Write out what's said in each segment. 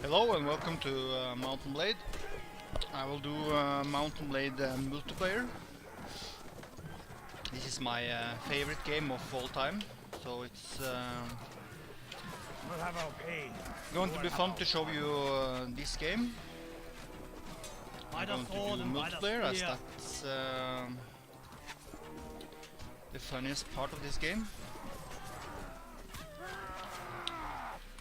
Hello and welcome to Mountain Blade. I will do Mountain Blade multiplayer. This is my favorite game of all time, so it's going to be fun to show you this game. I'm going to do multiplayer as that's the funniest part of this game.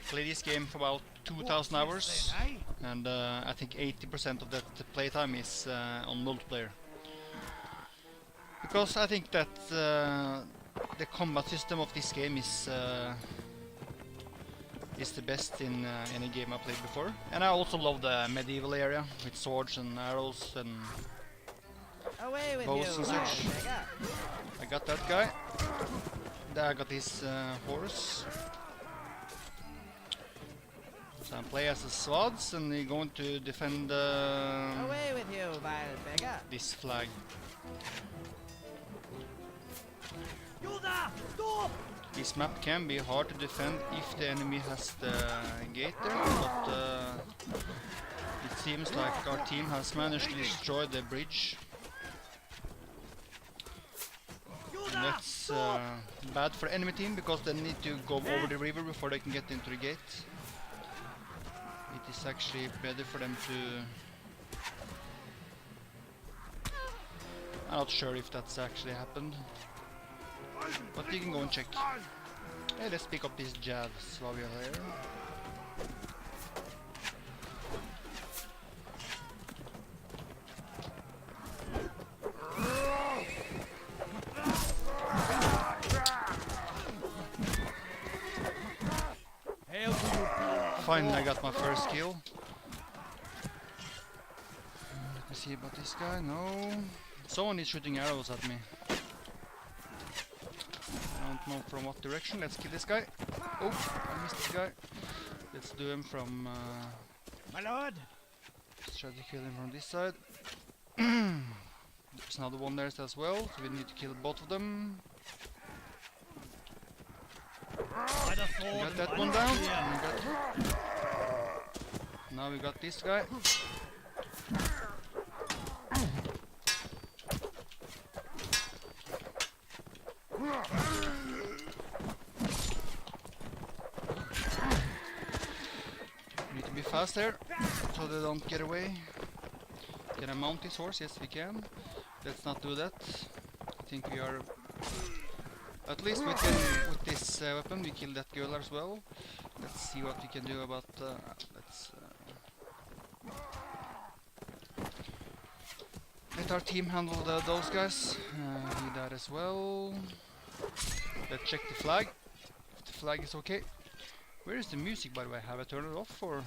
Play this game for about 2,000 hours, and I think 80% of that playtime is on multiplayer. Because I think that the combat system of this game is the best in any game I played before. And I also love the medieval area with swords and arrows and bows and such. I got that guy. There I got this horse. So I play as a swords, and we're going to defend away with you, vile beggar. This flag. This map can be hard to defend if the enemy has the gate there, but it seems like our team has managed to destroy the bridge. And that's bad for enemy team because they need to go over the river before they can get into the gate. It is actually better for them to... I'm not sure if that's actually happened, but you can go and check. Hey, let's pick up these jabs while we are here. Finally I got my first kill. Let me see about this guy. No. Someone is shooting arrows at me. I don't know from what direction. Let's kill this guy. Oh, I missed this guy. Let's do him from... My lord! Let's try to kill him from this side. There's another one there as well, so we need to kill both of them. We got that one down. Now we got this guy. Need to be fast here, so they don't get away. Can I mount this horse? Yes, we can. Let's not do that. I think we are... At least with this weapon we kill that girl as well. Let's see what we can do about... let our team handle those guys. He died as well. Let's check the flag. If the flag is okay. Where is the music, by the way? Have I turned it off or...?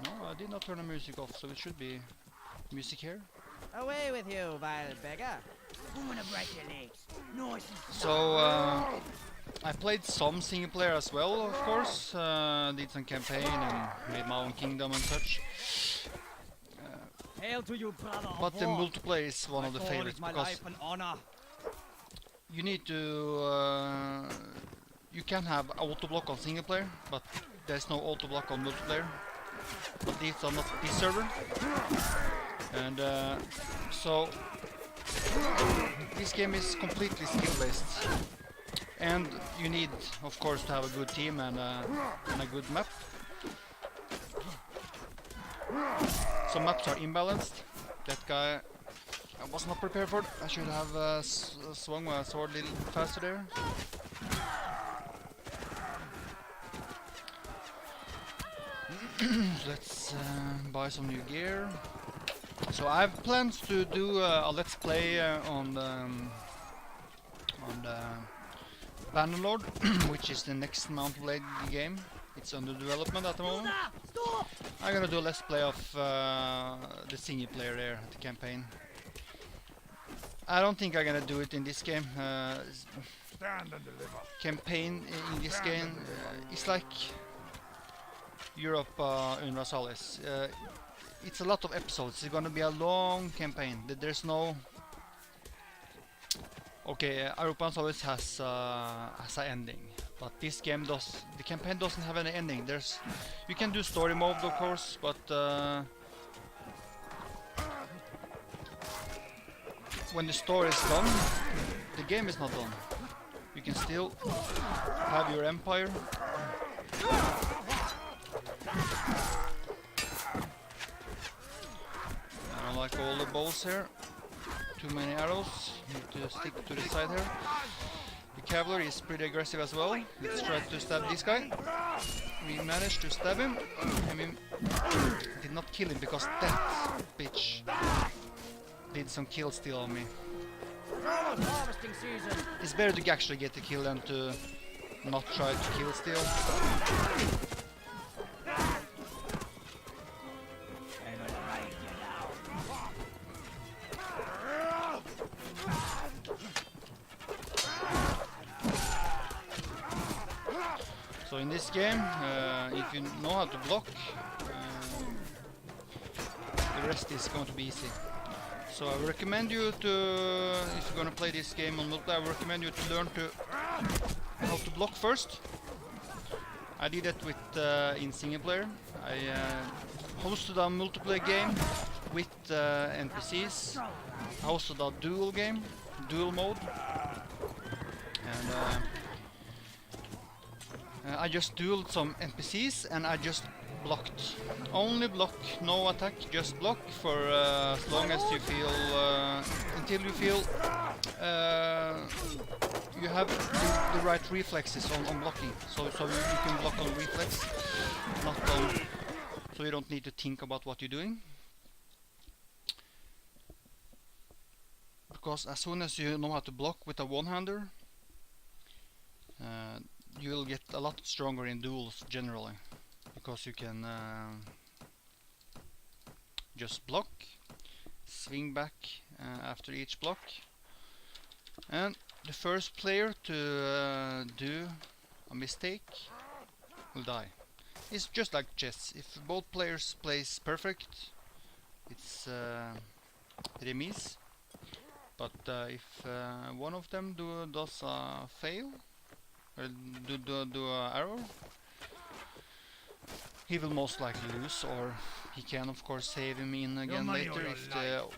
No, I did not turn the music off, so it should be music here. Away with you, vile beggar. I'm gonna break your legs. Nice. So I played some single player as well, of course. Did some campaign and made my own kingdom and such. Hail to you, brother. But the multiplayer is one of the favorites because you need to. You can have auto block on single player, but there's no auto block on multiplayer. But these are not this server, and so this game is completely skill based, and you need, of course, to have a good team and a good map. Some maps are imbalanced. That guy I was not prepared for. I should have swung my sword a little faster there. Let's buy some new gear. So I have plans to do a let's play on the Bannerlord, which is the next Mountain Blade game. It's under development at the moment. I'm gonna do a let's play of the single player there, the campaign. I don't think I'm gonna do it in this game. Campaign in this game is like Europe Universalis. It's a lot of episodes. It's gonna be a long campaign. There's no... Okay, Europa Universalis has an ending. But this game the campaign doesn't have any ending. You can do story mode of course, but when the story is done, the game is not done. You can still have your empire. I don't like all the balls here. Too many arrows. Need to stick to the side here. The cavalry is pretty aggressive as well. Let's try to stab this guy. We managed to stab him. I mean, did not kill him because that bitch did some kill steal on me. It's better to actually get the kill than to not try to kill steal. So in this game, if you know how to block, the rest is going to be easy. So I recommend you to, if you're gonna play this game on multiplayer, I recommend you to learn how to block first. I did that with in single player. I hosted a multiplayer game with NPCs. I hosted a dual mode, and I just dueled some NPCs and I just blocked. Only block, no attack, just block for as long as you feel, until you feel you have the right reflexes on blocking. So you can block on reflex, not on, so you don't need to think about what you're doing. Because as soon as you know how to block with a one-hander, you will get a lot stronger in duels generally, because you can just block, swing back after each block, and the first player to do a mistake will die. It's just like chess. If both players plays perfect, it's remise. But if one of them does a fail, or do a error, he will most likely lose, or he can of course save him in again later if the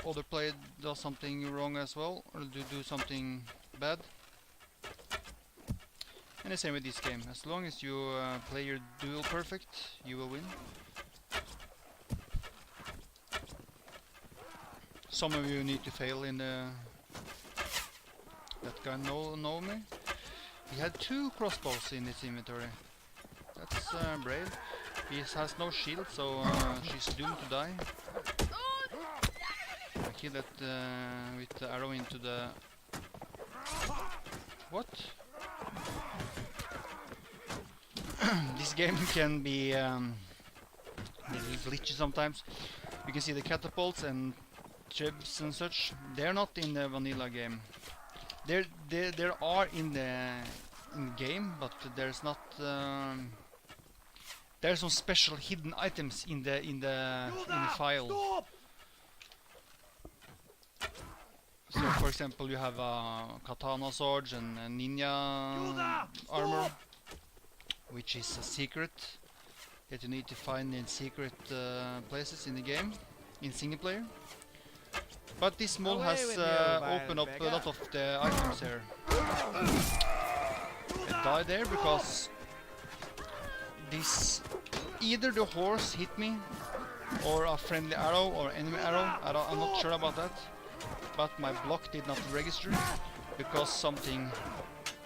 other player does something wrong as well, or do something bad. And the same with this game. As long as you play your duel perfect, you will win. Some of you need to fail in the... That guy know me. He had 2 crossbows in his inventory. That's brave. He has no shield, so she's doomed to die. I killed that with the arrow into the... What? This game can be glitchy sometimes. You can see the catapults and jibs and such. They're not in the vanilla game. There are in the game, but there's not. There's some special hidden items in the file. So, for example, you have katana swords and ninja armor, which is a secret that you need to find in secret places in the game, in single player. But this mod has opened up a lot of the items here. I died there because this, either the horse hit me, or a friendly arrow or enemy arrow. I'm not sure about that. But my block did not register because something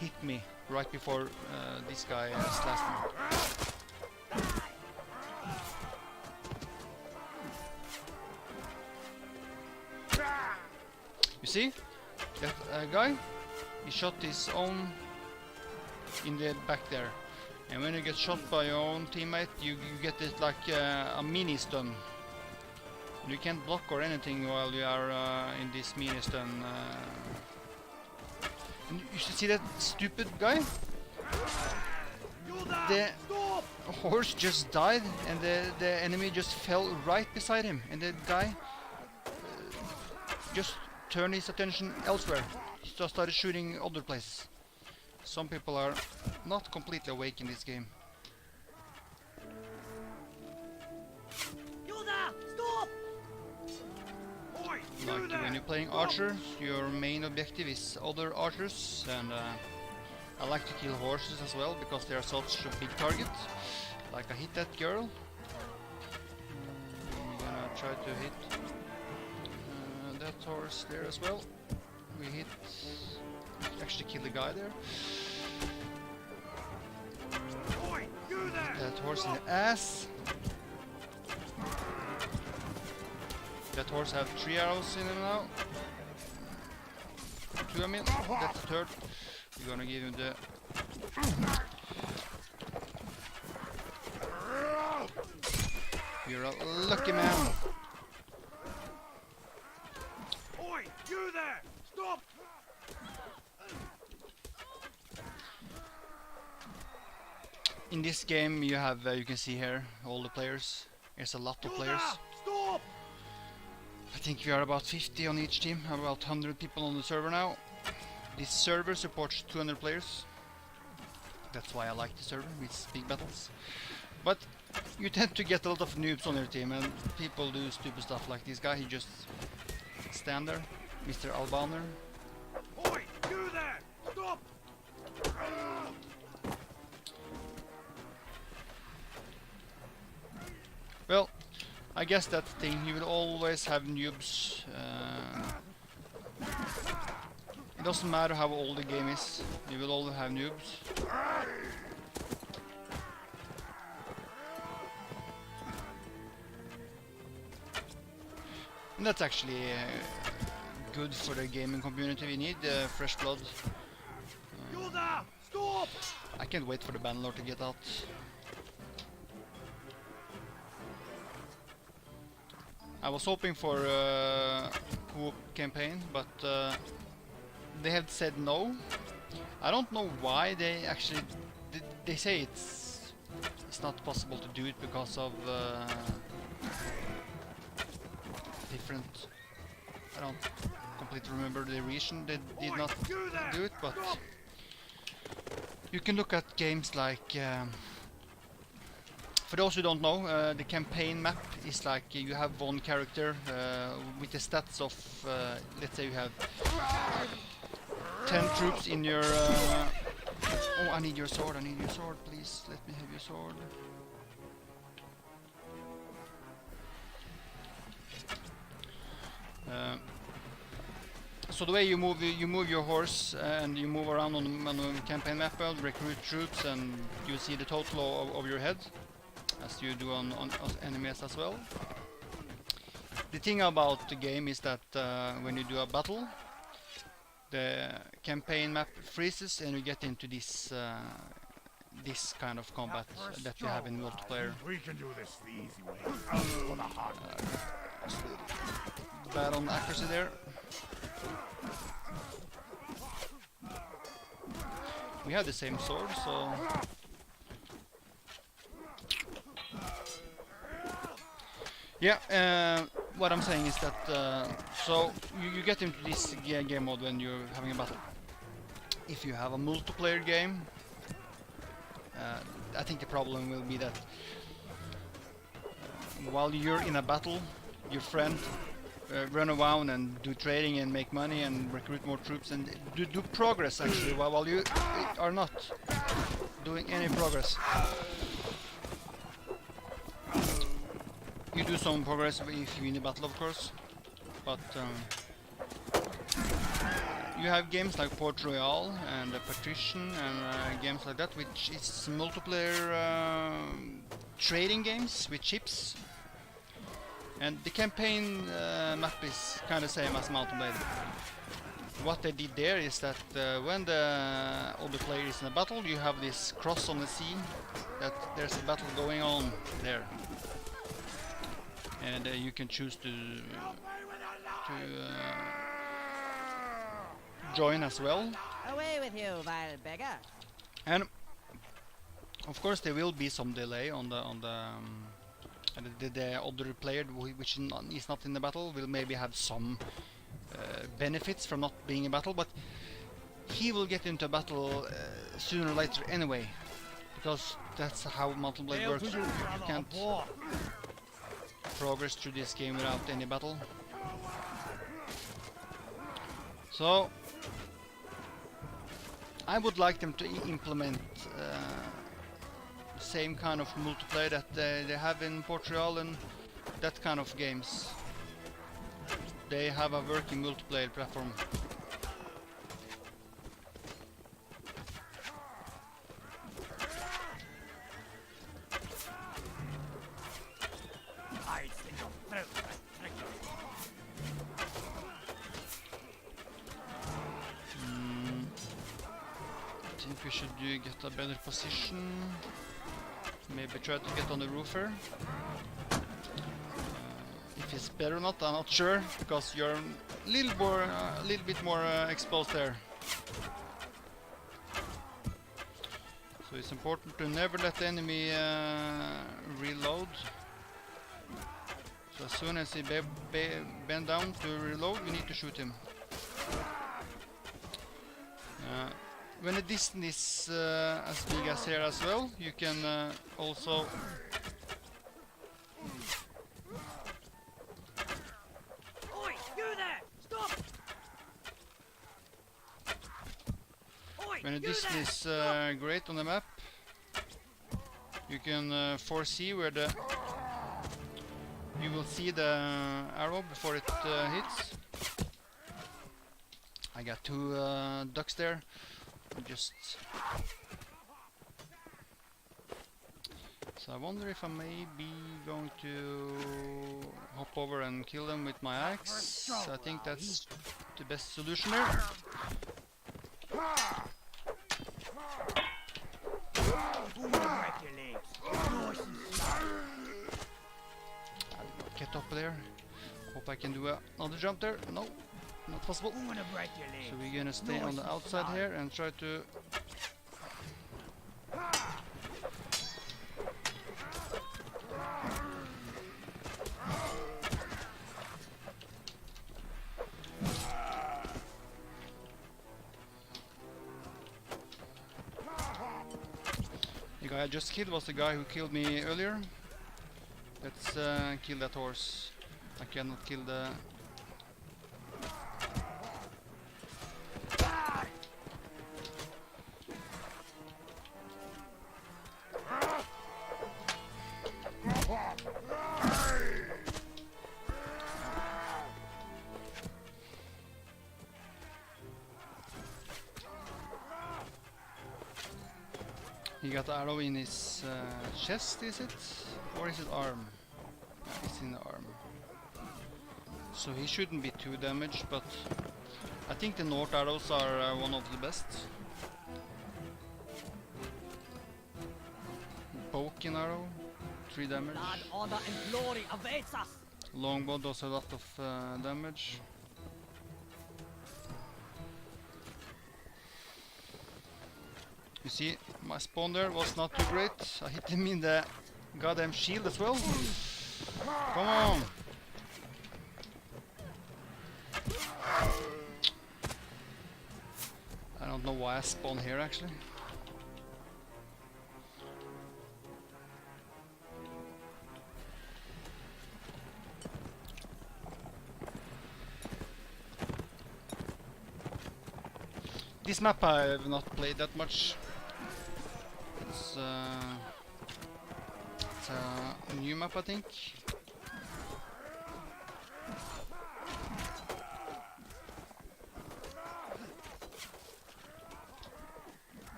hit me right before this guy slashed me. You see? That guy, he shot his own in the back there. And when you get shot by your own teammate, you get it like a mini stun. You can't block or anything while you are in this mini stun. And you should see that stupid guy. The horse just died, and the enemy just fell right beside him, and the guy just turned his attention elsewhere. He just started shooting other places. Some people are not completely awake in this game. Stop! Like when you're playing archer, your main objective is other archers, and I like to kill horses as well because they are such a big target. Like I hit that girl. I'm gonna try to hit that horse there as well. We hit, actually kill the guy there. That horse in the ass. That horse have 3 arrows in him now. 2 I mean, that's the third. We're gonna give him the... You're a lucky man. Oi, you there! Stop! In this game you have, you can see here, all the players. There's a lot of players. Stop! I think we are about 50 on each team, about 100 people on the server now. This server supports 200 players. That's why I like the server, with big battles. But you tend to get a lot of noobs on your team, and people do stupid stuff like this guy. He just stand there, Mr. Albaner. Oi, you there! Stop! Well, I guess that's the thing, you will always have noobs. It doesn't matter how old the game is, you will always have noobs. And that's actually good for the gaming community. We need fresh blood. You there! Stop! I can't wait for the Bannerlord to get out. I was hoping for a co-op campaign, but they have said no. I don't know why they actually... They say it's not possible to do it because of different... I don't completely remember the reason they did not do it, but you can look at games like... for those who don't know, the campaign map is like you have one character with the stats of, let's say you have 10 troops in your... oh, I need your sword, please, let me have your sword. So the way you move your horse and you move around on the campaign map, recruit troops, and you see the total of your head, as you do on enemies as well. The thing about the game is that when you do a battle, the campaign map freezes and you get into this this kind of combat that you have in multiplayer. We can do this the easy way. For the hard way. Bad on accuracy there. We have the same sword, so... Yeah, what I'm saying is that so you get into this game mode when you're having a battle. If you have a multiplayer game, I think the problem will be that while you're in a battle, your friend run around and do trading and make money and recruit more troops and do progress actually, while you are not doing any progress. You do some progress if you win the battle, of course, but you have games like Port Royal and Patrician and games like that, which is multiplayer trading games with ships. And the campaign map is kind of same as Mountain Blade. What they did there is that when the other player is in a battle, you have this cross on the sea, that there's a battle going on there. And you can choose to join as well. Away with you, vile beggar. And of course there will be some delay on the other player which is not in the battle will maybe have some benefits from not being in battle, but he will get into battle sooner or later anyway, because that's how multiplayer Hail works. to you, You brother can't of war. progress through this game without any battle. So I would like them to implement the same kind of multiplayer that they have in Portugal and that kind of games. They have a working multiplayer platform. Hides in your throat, that traitor. I think we should get a better position. Maybe try to get on the roof here. If it's better or not, I'm not sure, because you're a little bit more exposed there. So it's important to never let the enemy reload. So as soon as he bend down to reload, we need to shoot him. When the distance is as big as here as well, you can also Oi, you there! Stop! Oi, when the you distance there! is great on the map, you can foresee where you will see the arrow before it hits. I got two ducks there. So I wonder if I may be going to hop over and kill them with my axe. I think that's the best solution there. Who will break your legs? Nice and slow. I did not get up there. Hope I can do another jump there. No, not possible. Who will break your legs? So we're gonna stay on the outside here and try to the guy I just killed was the guy who killed me earlier. Let's kill that horse. I cannot kill the... He got the arrow in his chest, is it? Or is it arm? Yeah, it's in the arm. So he shouldn't be too damaged, but I think the north arrows are one of the best. Poking arrow, 3 damage. Blood, honor, and glory awaits us. Longbow does a lot of damage. You see, my spawn there was not too great. I hit him in the goddamn shield as well. Come on! I don't know why I spawned here actually. This map I have not played that much. It's a new map, I think.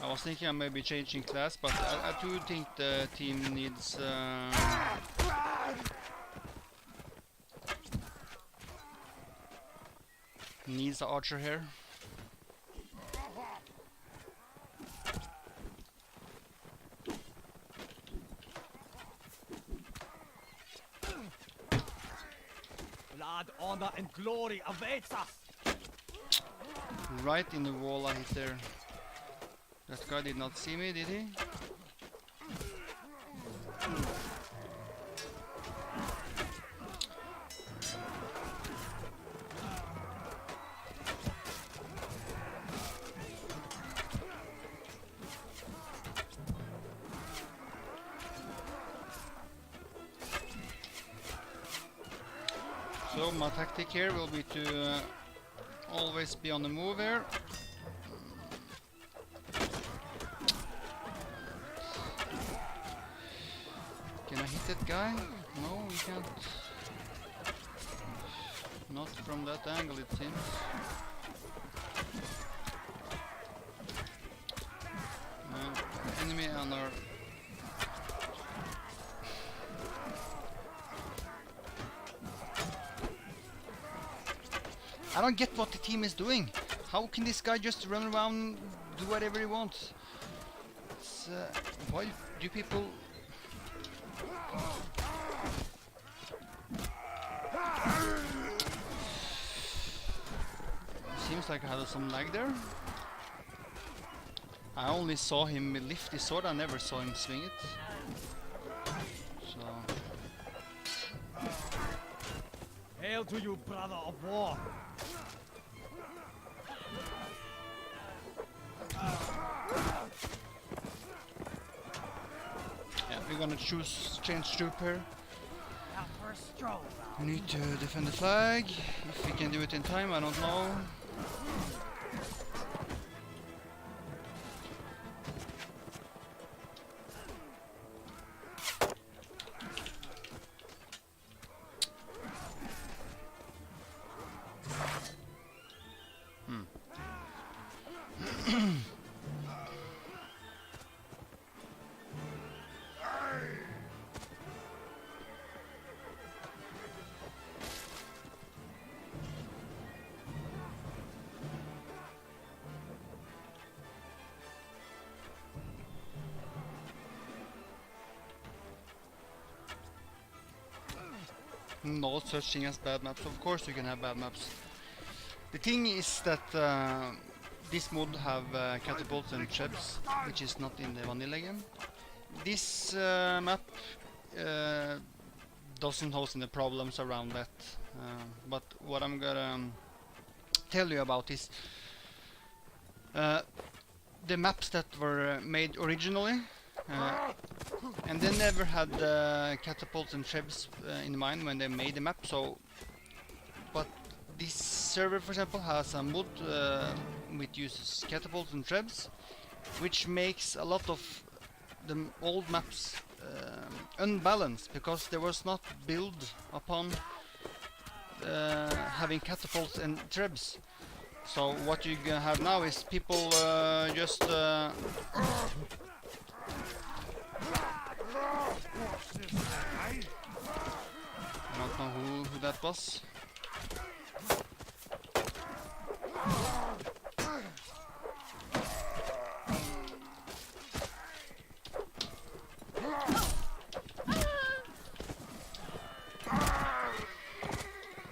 I was thinking I may be changing class, but I do think the team needs an archer here. Blood, honor, and glory awaits us. Right in the wall I hit there. That guy did not see me, did he? So my tactic here will be to always be on the move here. Can I hit that guy? No, we can't. Not from that angle, it seems. Enemy on our... I don't get what the team is doing. How can this guy just run around, do whatever he wants? It's, why do people... Seems like I had some lag there. I only saw him lift his sword, I never saw him swing it. So... Hail to you, brother of war! Yeah, we're gonna change troop here. Out for a stroll. We need to defend the flag. If we can do it in time, I don't know. No such thing as bad maps. Of course you can have bad maps. The thing is that this mod have catapults and traps, which is not in the vanilla game. This map doesn't host any problems around that. But what I'm gonna tell you about is the maps that were made originally. And they never had catapults and trebs in mind when they made the map. So, but this server, for example, has a mod which uses catapults and trebs, which makes a lot of the old maps unbalanced because there was not built upon having catapults and trebs. So what you have now is people just I don't know who that was.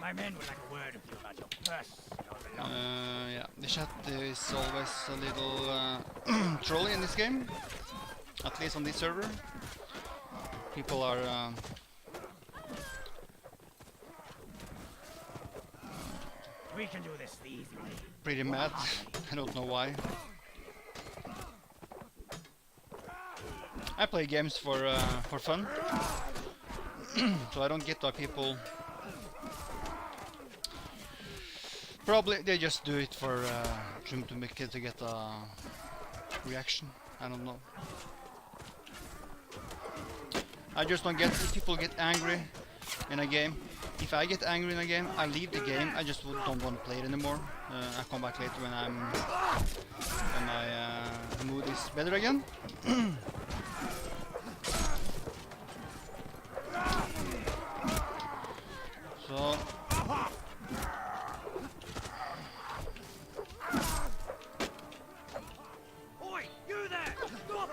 My men would like a word with you about your purse. Yeah, the chat is always a little trolly in this game, at least on this server. People are We can do this the easy way. pretty mad. I don't know why. I play games for fun, so I don't get why people. Probably they just do it for to make it to get a reaction. I don't know. I just don't get if people get angry in a game. If I get angry in a game, I leave the game. I just don't want to play it anymore. I come back later when my mood is better again. So. Oi, you there! Stop!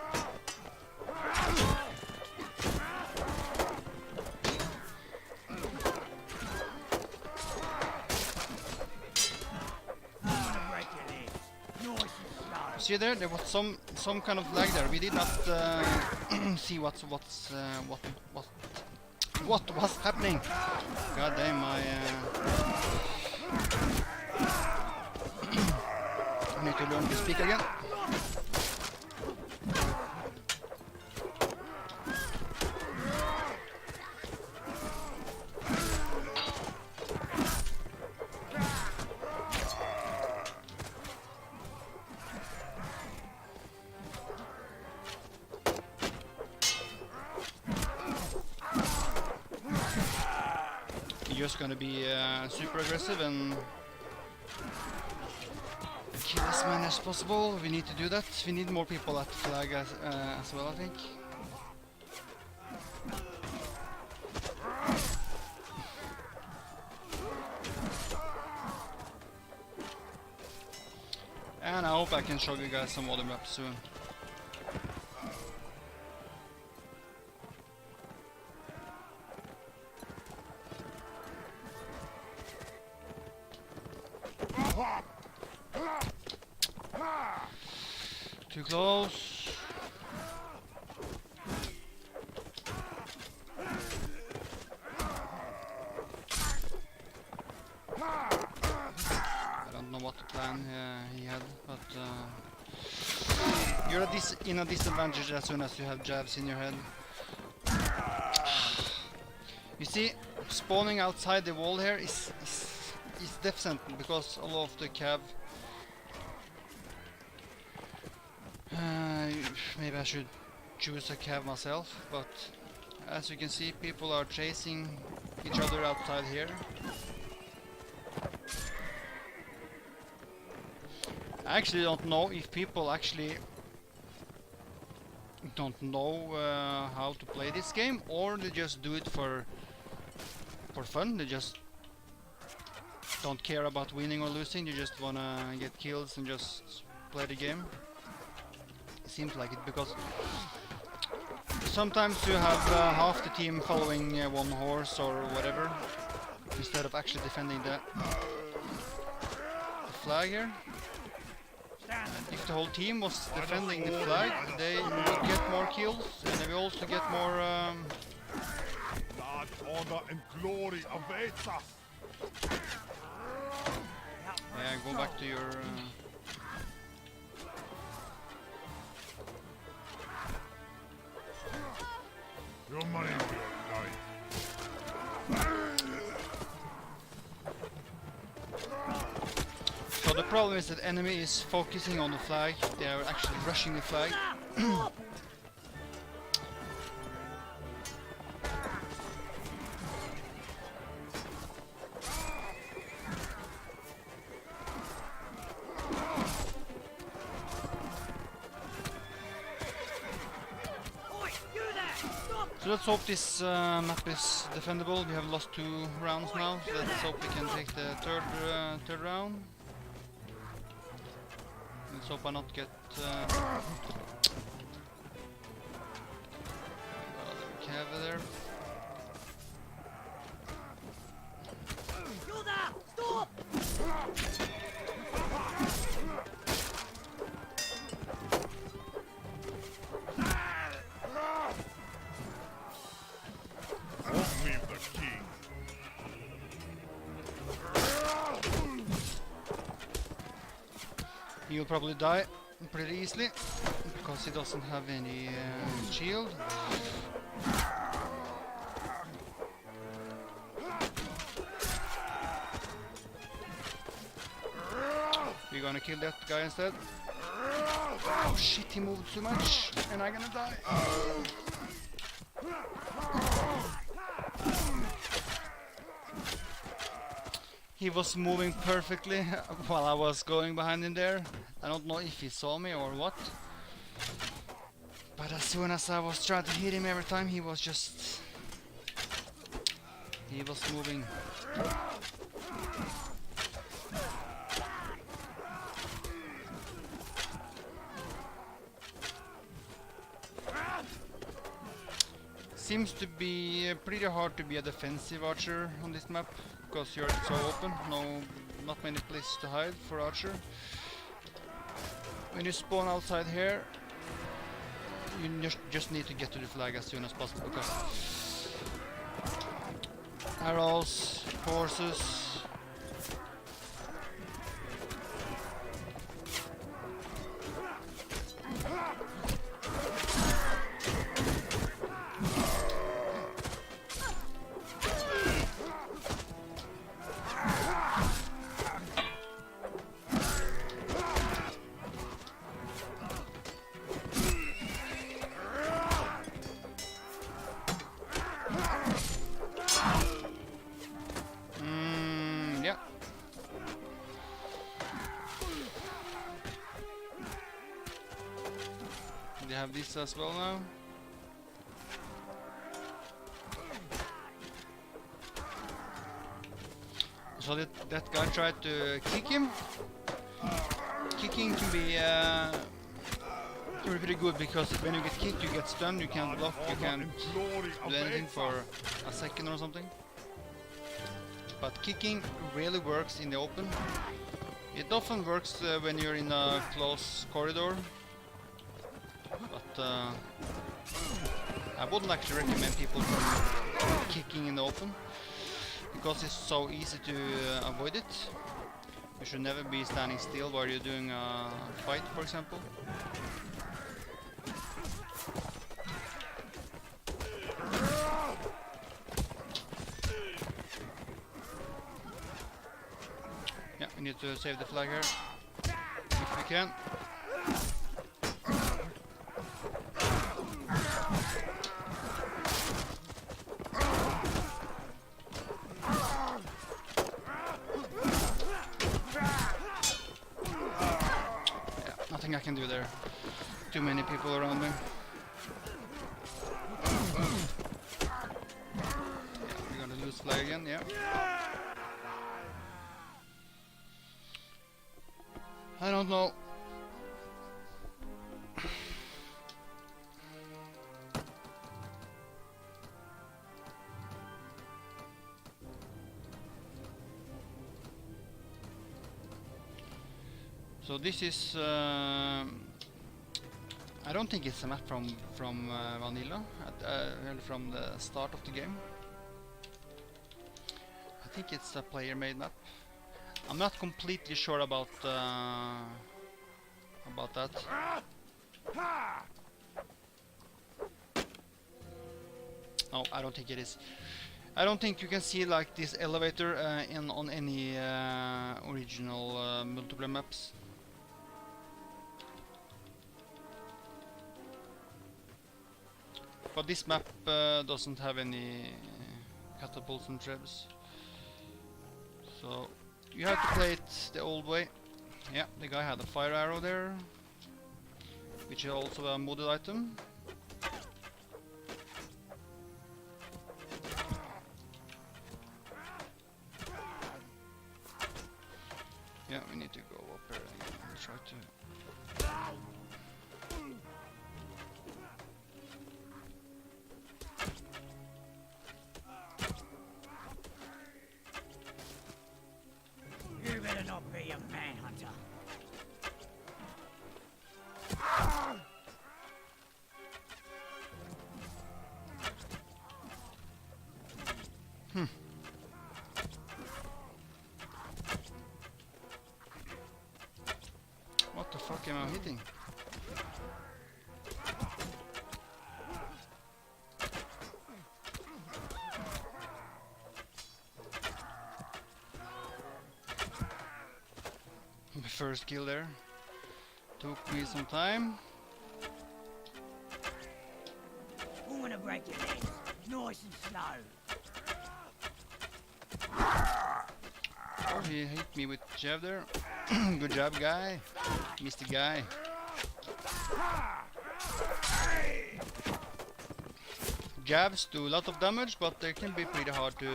See there was some kind of lag there. We did not see what was happening. God damn, I need to learn to speak again. just gonna be super aggressive and kill as many as possible. We need to do that. We need more people at the flag as well, I think. And I hope I can show you guys some other maps soon. Too close. I don't know what the plan he had, but you're in a disadvantage as soon as you have jabs in your head. You see, spawning outside the wall here is death sentence because a lot of the cav. Maybe I should choose a cav myself, but as you can see, people are chasing each other outside here. I actually don't know if people actually don't know how to play this game, or they just do it for fun. They just don't care about winning or losing. They just wanna get kills and just play the game. Seems like it, because sometimes you have half the team following one horse or whatever instead of actually defending the flag here. And if the whole team was defending the flag, they would get more kills, and they will also get more Large honor and glory awaits us. yeah, go back to your Your money, your life. So the problem is that enemy is focusing on the flag. They are actually rushing the flag. So let's hope this map is defendable. We have lost 2 rounds now, so let's hope we can take the third round. Let's hope I not get cav there. Leave the king. He will probably die pretty easily because he doesn't have any shield. We're gonna kill that guy instead. Oh shit, he moved too much and I'm gonna die. He was moving perfectly while I was going behind him there. I don't know if he saw me or what. But as soon as I was trying to hit him every time, he was moving. Seems to be pretty hard to be a defensive archer on this map, because you're so open, not many places to hide for archer. When you spawn outside here, you just need to get to the flag as soon as possible, because arrows, horses. this as well now. So that guy tried to kick him. Kicking can be pretty good because when you get kicked, you get stunned, you can't block, you can't do anything for a second or something. But kicking really works in the open. It often works when you're in a close corridor. But I wouldn't actually recommend people kicking in the open because it's so easy to avoid it. You should never be standing still while you're doing a fight, for example. Yeah, we need to save the flag here if we can. Nothing I can do there. Too many people around me. Yeah, we're gonna lose flag again, yeah. I don't know. So this is I don't think it's a map from vanilla, from the start of the game. I think it's a player-made map. I'm not completely sure about that. No, I don't think it is. I don't think you can see like this elevator on any original multiplayer maps. But this map doesn't have any catapults and trebs. So you have to play it the old way. Yeah, the guy had a fire arrow there, which is also a modded item. Yeah, we need to go up here and try to... You better not be a manhunter. What the fuck am I hitting? My first kill there. Took me some time. I'm gonna break your legs, nice and slow. Oh, he hit me with jab there. Good job, guy. Missed the guy. Jabs do a lot of damage, but they can be pretty hard to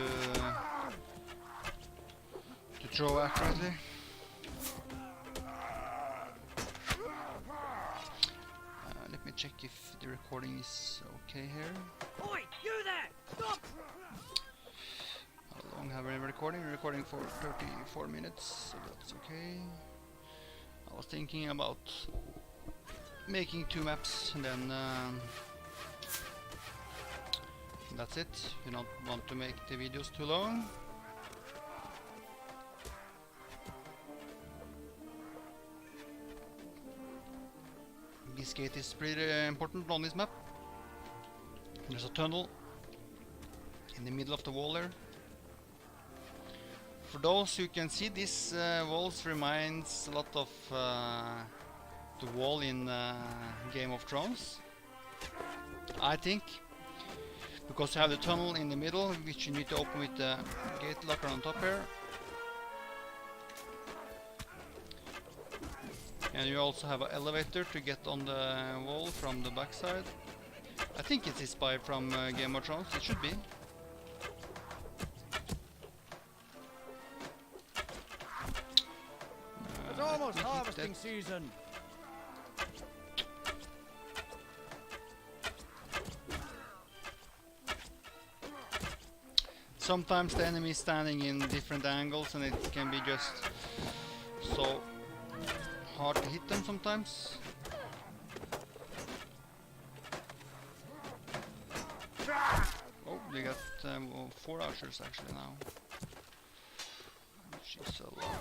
throw accurately. Let me check if the recording is okay here. Oi, you there! Stop! How long have I been recording? We're recording for 34 minutes, so that's okay. I was thinking about making 2 maps and then that's it. You don't want to make the videos too long. This gate is pretty important on this map. There's a tunnel in the middle of the wall there. For those who can see, this walls reminds a lot of the wall in Game of Thrones, I think, because you have the tunnel in the middle, which you need to open with the gate locker on top here. And you also have an elevator to get on the wall from the backside. I think it's inspired from Game of Thrones, it should be. It's almost we hit harvesting that. season. Sometimes the enemy is standing in different angles and it can be just so hard to hit them sometimes. Oh, they got 4 archers actually now. Which is a lot.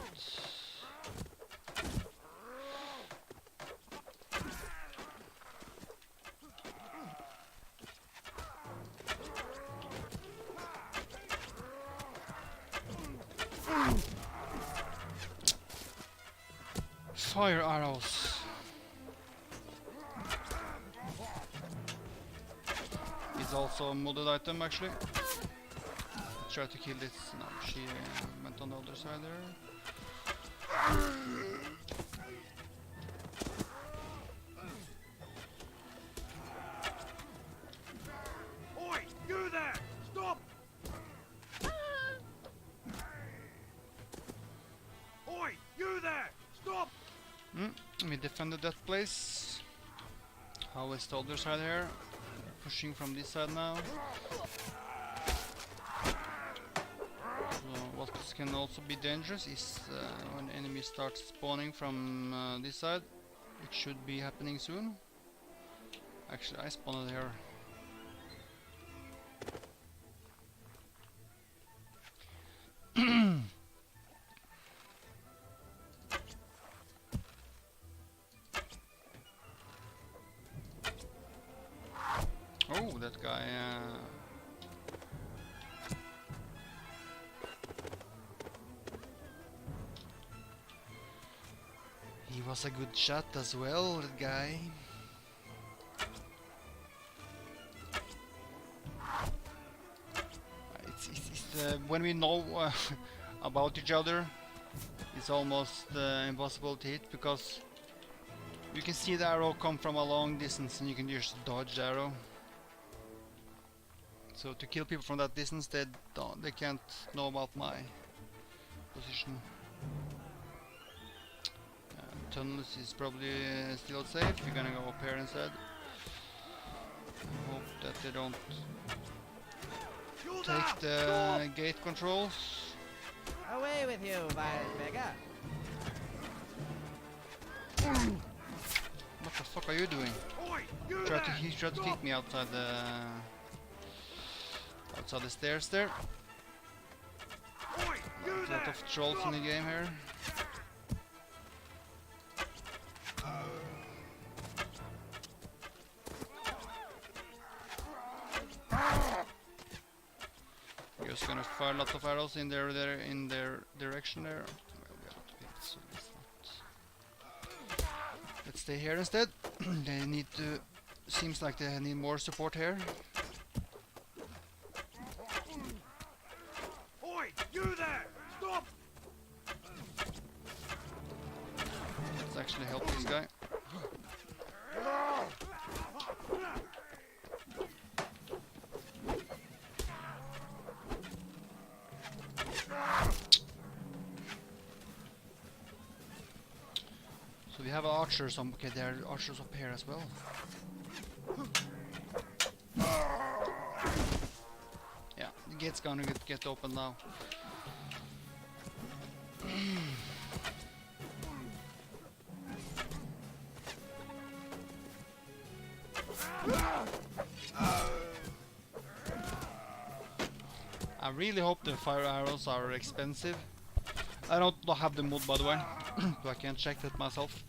Fire arrows. Is also a modded item actually. Try to kill this. No, she went on the other side there. Oi, you there! Stop! Oi, you there! Stop! We defended that place. How is the other side here? Pushing from this side now. So what can also be dangerous is when enemies start spawning from this side. It should be happening soon. Actually, I spawned here. Oh, that guy. He was a good shot as well, that guy. It's when we know about each other, it's almost impossible to hit because you can see the arrow come from a long distance and you can just dodge the arrow. So to kill people from that distance, they can't know about my position. Tunnels is probably still safe. We're gonna go up here instead. Hope that they don't take the gate controls. Away with you, vile beggar. What the fuck are you doing? Oi, you He tried to kick me outside the stairs there. Oi, you A lot of trolls in the game here. Just gonna fire a lot of arrows in their direction there. Well, we have to hit, so let's stay here instead. They need to. Seems like they need more support here. Oi, you there! Stop! Let's actually help this guy. So we have archers on. Okay, there are archers up here as well. Yeah, the gate's gonna get open now. I really hope the fire arrows are expensive. I don't have the mod by the way, so I can't check that myself.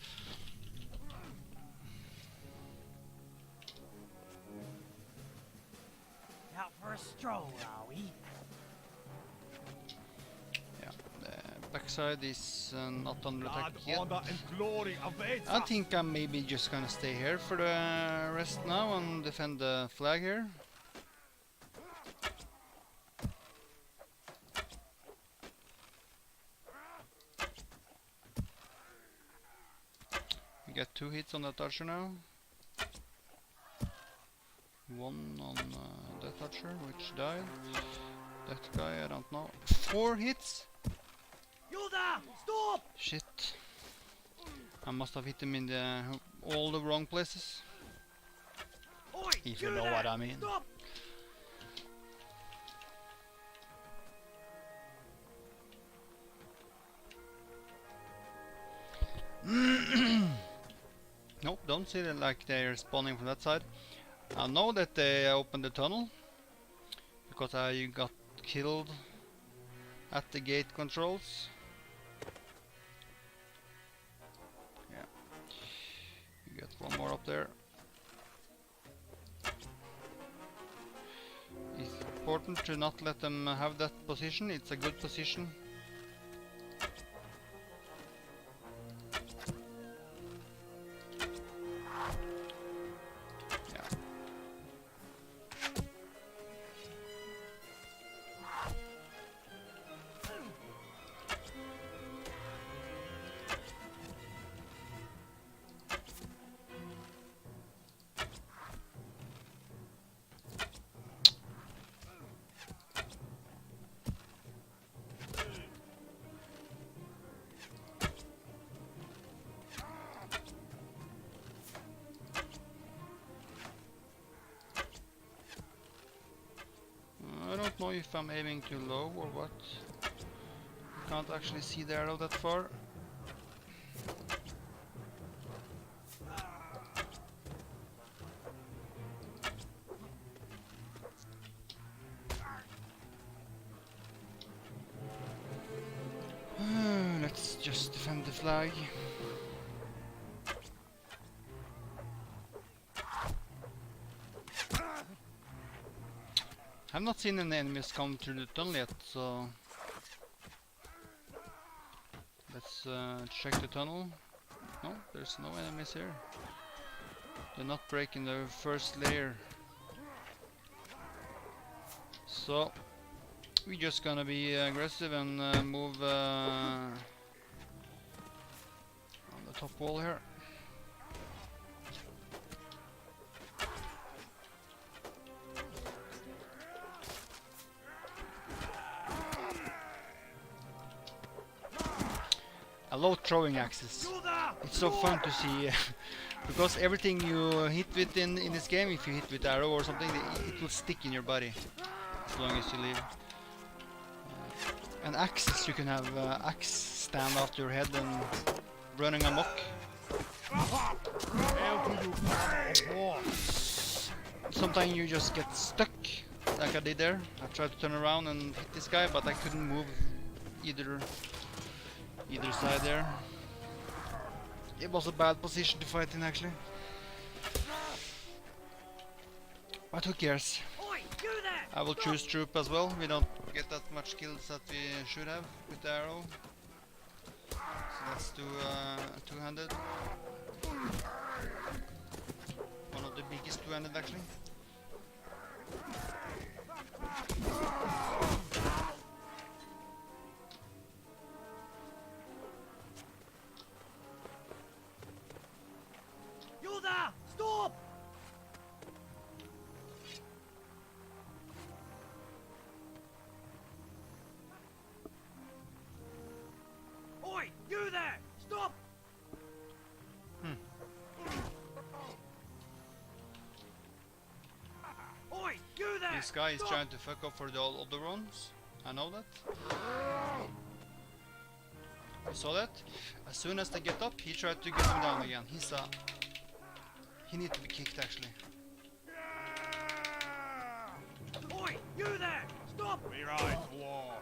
Out for a stroll, are we? Yeah, the backside is not under attack Blood, yet. honor, and glory awaits I us. think I'm maybe just gonna stay here for the rest now and defend the flag here. get 2 hits on that archer now. 1 on that archer, which died. That guy, I don't know. 4 hits? Yoda, stop! Shit. I must have hit him in all the wrong places. Oi, If you know what I mean. Stop! Nope, don't see it like they're spawning from that side. I know that they opened the tunnel because I got killed at the gate controls. Yeah, you get 1 more up there. It's important to not let them have that position. It's a good position. I don't know if I'm aiming too low or what. You can't actually see the arrow that far. Let's just defend the flag. I've not seen any enemies come through the tunnel yet, so let's check the tunnel. No, there's no enemies here. They're not breaking the first layer. So we're just gonna be aggressive and move on the top wall here. I love throwing axes. It's so fun to see because everything you hit with in this game, if you hit with arrow or something, it will stick in your body as long as you live. And axes, you can have axe stand after your head and running amok. Sometimes you just get stuck, like I did there. I tried to turn around and hit this guy, but I couldn't move either side there. It was a bad position to fight in, actually. But who cares? I will choose troop as well. We don't get that much kills that we should have with the arrow. So let's do two-handed. One of the biggest two-handed, actually. Yoda, stop! Oi, you there! Stop! Oi, you there! This guy is Stop! trying to fuck up for the all other ones. I know that. You saw that? As soon as they get up, he tried to get them down again. He needs to be kicked, actually. Oi, you there! Stop! Be right, war.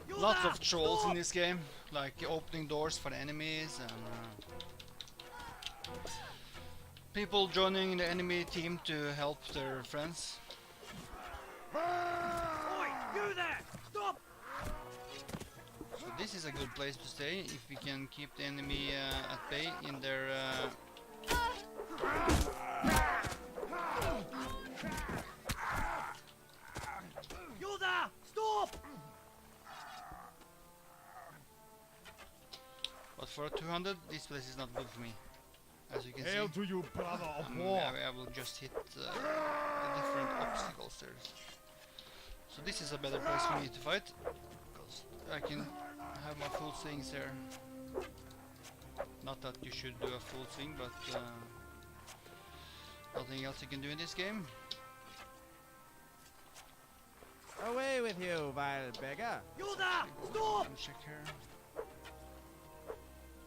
Yoda, Lots of trolls stop! in this game, like opening doors for the enemies and people joining the enemy team to help their friends. Oi, you there! Stop! So this is a good place to stay if we can keep the enemy at bay in their for 200, this place is not good for me. As you can Hail see, to you, brother of war. I will just hit the different obstacles there. So this is a better place for me to fight, because I can have my full swings there. Not that you should do a full swing, but nothing else you can do in this game. Away with you, vile beggar! Yoda! Stop! Check here.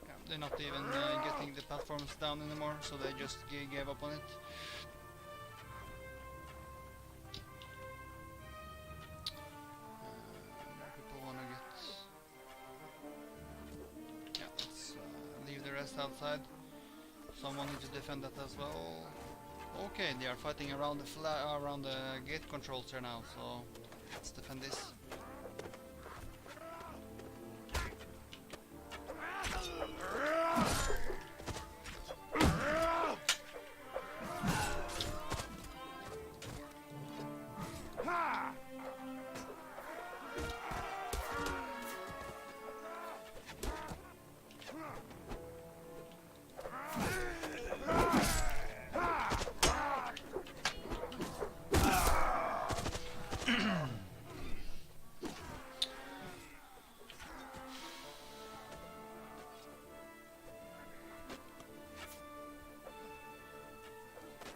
Yeah, they're not even getting the platforms down anymore, so they just gave up on it. More people wanna get. Yeah, let's leave the rest outside. Someone needs to defend that as well. Okay, they are fighting around the gate controls here now, so let's defend this.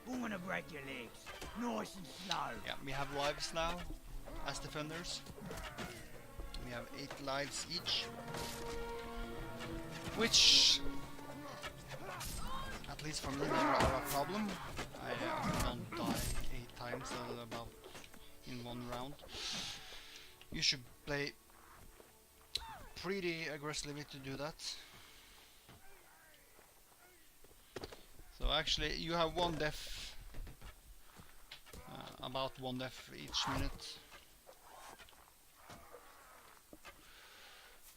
I'm gonna break your legs. Nice and slow. Yeah, we have lives now as defenders. We have 8 lives each, which, at least for me, never are a problem. I don't die 8 times about in one round. You should play pretty aggressively to do that. So actually, you have 1 death, about 1 death each minute.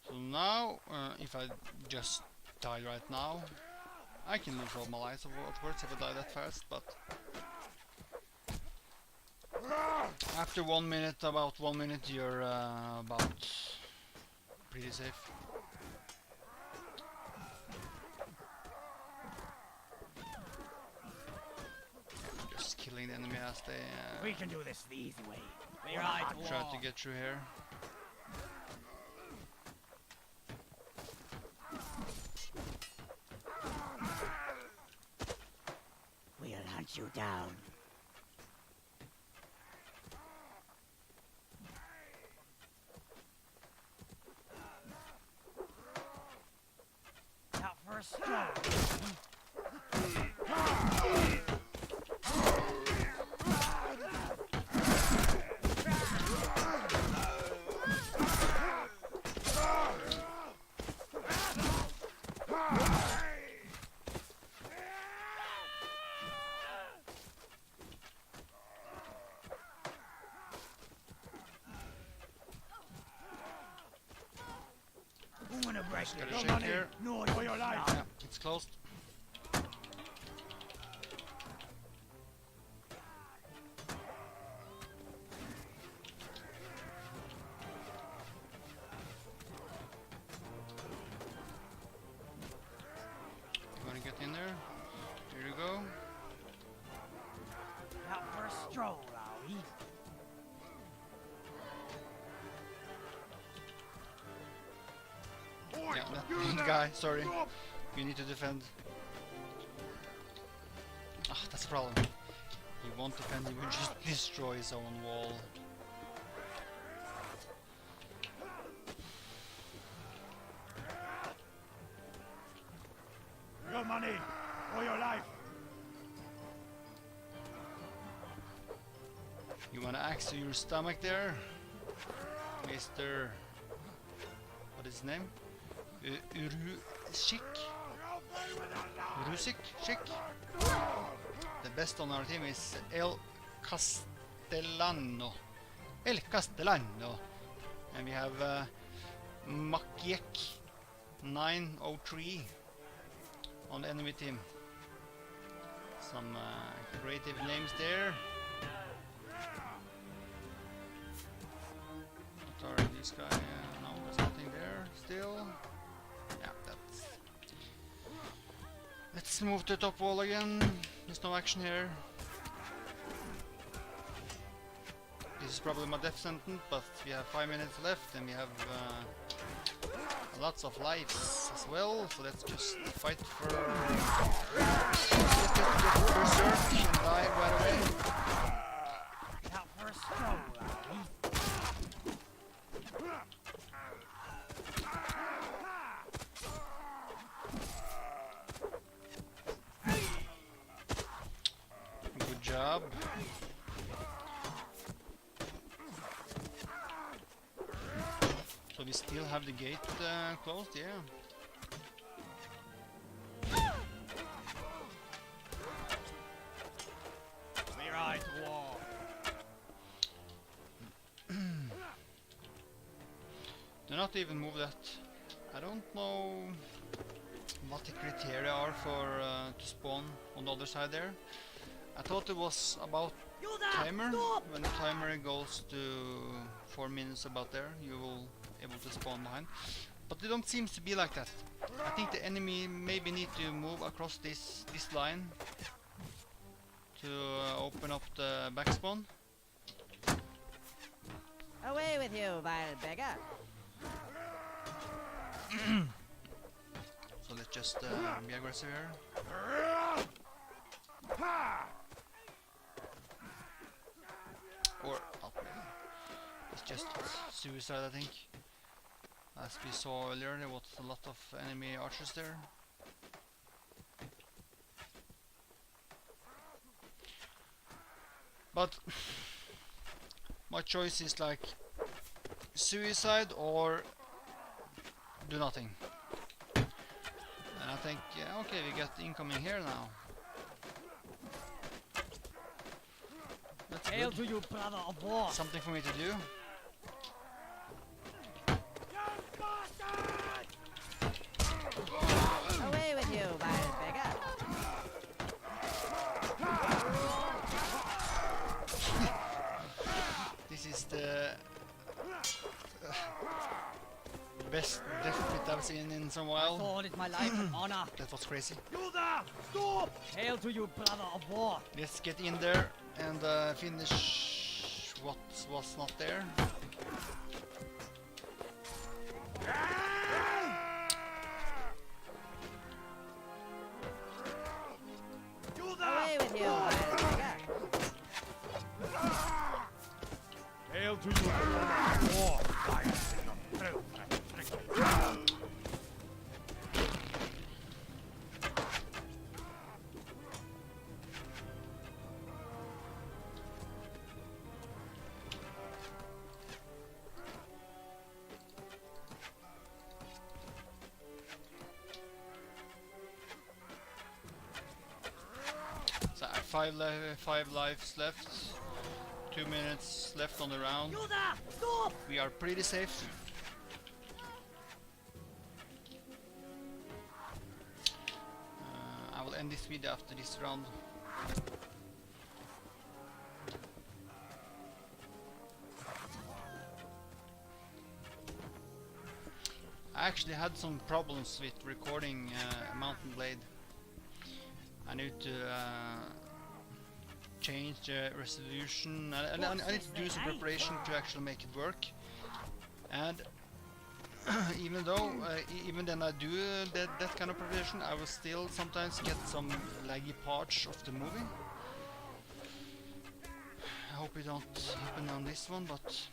So now, if I just die right now, I can lose all my lives of course if I die that fast, but after 1 minute, about 1 minute, you're about pretty safe. Just killing the enemy as they We can do this the easy way. We're right, try to get through here. We'll hunt you down. Out for a stroll. I'm gonna break Gotta your check here. Nice for your life. Yeah, it's closed. You wanna get in there? Here you go. Out for a stroll, are we? Oi, Yeah, you that there. guy, sorry. Stop. You need to defend. Ah, that's the problem. He won't defend, he will just destroy his own wall. Your money or your life. You wanna axe to your stomach there? Mr. What is his name? Urusik? Urusik? Shik? The best on our team is El Castellano. El Castellano. And we have Makiek 903 on the enemy team. Some creative names there. What are these guys? No, there's nothing there still. Yeah, that's Let's move to top wall again. There's no action here. This is probably my death sentence, but we have 5 minutes left and we have lots of lives as well, so let's just fight for... Let's get berserk and die right away. Out for a stroll, are we? Good job. So we still have the gate closed, yeah. Clear eyes, war. Do not even move that. I don't know what the criteria are for to spawn on the other side there. I thought it was about timer. When the timer goes to 4 minutes about there, you will able to spawn behind. But it don't seem to be like that. I think the enemy maybe need to move across this line to open up the back spawn. Away with you, vile beggar. So let's just be aggressive here. Or not really. It's just suicide, I think. As we saw earlier, there was a lot of enemy archers there. But my choice is like suicide or do nothing. And I think, yeah, okay, we got incoming here now. That's Hail good. to you, brother of war. Something for me to do. Away with you, vile beggar. This is the best death pit I've seen in some while. Sword is my life and honor. That was crazy. You there! Stop! Hail to you, brother of war. Let's get in there and finish what was not there. You there! Away with you, vile beggar. Hail to you, brother of war. So I have five lives left. 2 minutes left on the round. You there! Stop! We are pretty safe. I will end this video after this round. I actually had some problems with recording Mountain Blade. I need to change the resolution. I need to do some preparation to actually make it work. And even though, even then I do that kind of preparation, I will still sometimes get some laggy parts of the movie. I hope it don't happen on this one, but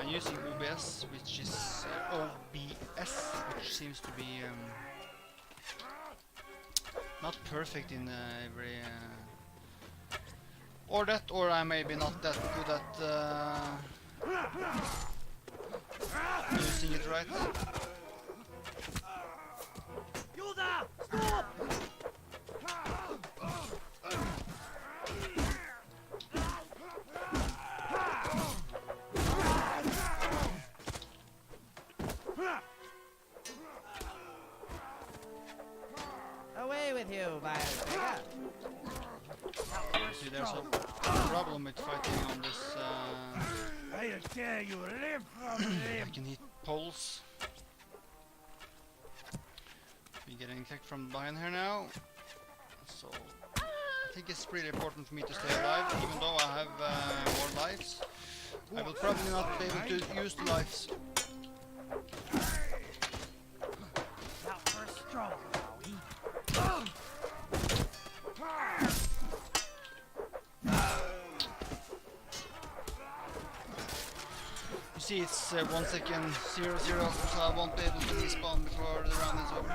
I'm using OBS, which is OBS, which seems to be not perfect in every or that, or I maybe not that good at using it right. You there! Stop! Away with you, vile beggar. See, there's a problem with fighting on this. I dare you live from I live! can hit poles. We're getting attacked from behind here now. So I think it's pretty important for me to stay alive, even though I have more lives. I will probably not be able to use the lives. Out for a stroll, are we? You see, it's 1 second 0 0, so I won't be able to respawn before the round is over.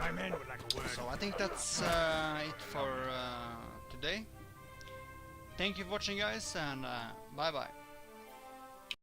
My men would like a word. So I think that's it for today. Thank you for watching, guys, and bye bye.